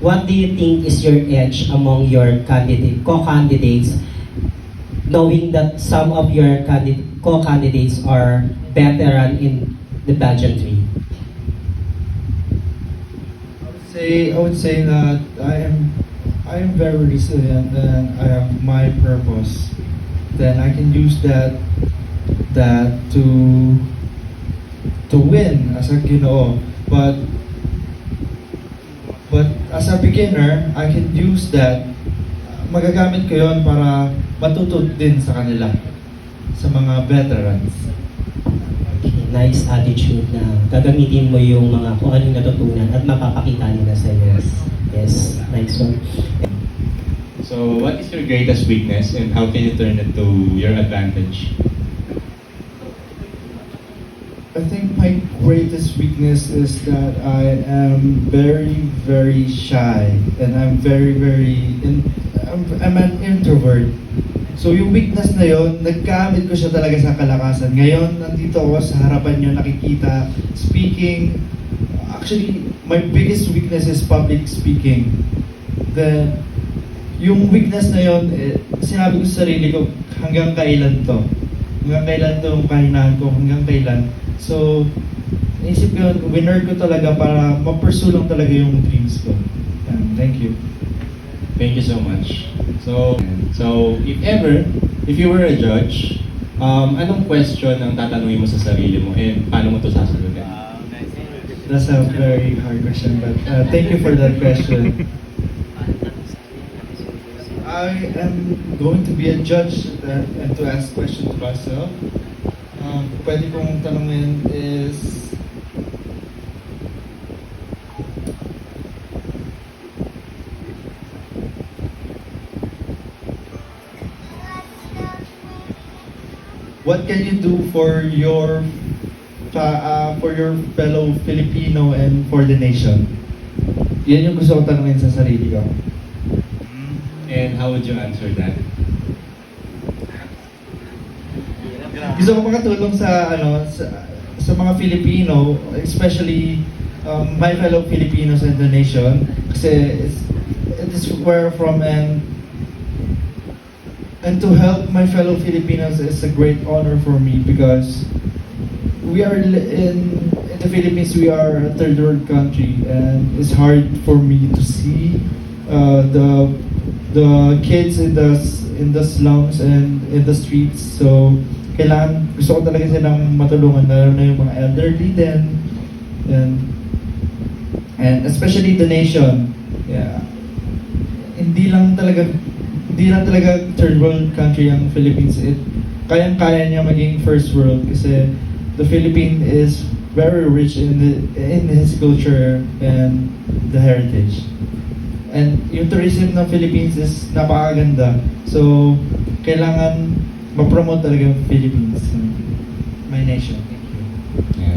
what do you think is your edge among your co-candidates, knowing that some of your co-candidates are veteran in the pageantry? I would say that I am very resilient and I have my purpose. Then I can use that to win as a Ginoo. But as a beginner, I can use that. Magagamit ko yon para matuto din sa kanila, sa mga veterans. Okay, nice attitude na gagamitin mo yung mga kung anong natutunan at mapapakita nila sa iyo. Yes, nice one. So, what is your greatest weakness and how can you turn it to your advantage? I think my greatest weakness is that I am very, very shy and I'm I'm an introvert. So yung weakness na yon, nagkamit ko siya talaga sa kalakasan. Ngayon, nandito ako sa harapan nyo, nakikita, speaking. Actually, my biggest weakness is public speaking. Yung weakness na yon, sinabi ko sa sarili ko, hanggang kailan to? Hanggang kailan to yung kahinahan ko? Hanggang kailan? So, naisip ko, winner ko talaga para ma-pursue lang talaga yung dreams ko. Thank you. Thank you so much. So if you were a judge, anong question ang tatanungin mo sa sarili mo and paano mo ito sasagutin? That's a very hard question, but thank you for that question. I am going to be a judge and to ask questions to myself. Pwede kong tanungin is, what can you do for your fellow Filipino and for the nation? Yan yung gusto ko tanungin sa sarili ko. And how would you answer that? Gusto ko makatulong sa sa mga Filipino, especially my fellow Filipinos in the nation, kasi it is where I'm from, and to help my fellow Filipinos is a great honor for me because we are in the Philippines. We are a third world country, and it's hard for me to see the kids in the slums and in the streets. So gusto ko talaga silang matulungan, lalo na yung mga elderly din, and especially the nation. Yeah. Hindi lang talaga third world country ang Philippines. Kayang-kaya niya maging first world kasi the Philippines is very rich in his culture and the heritage. And yung tourism ng Philippines is napakaganda. So, kailangan ma-promote talaga yung Philippines, my nation. Thank you.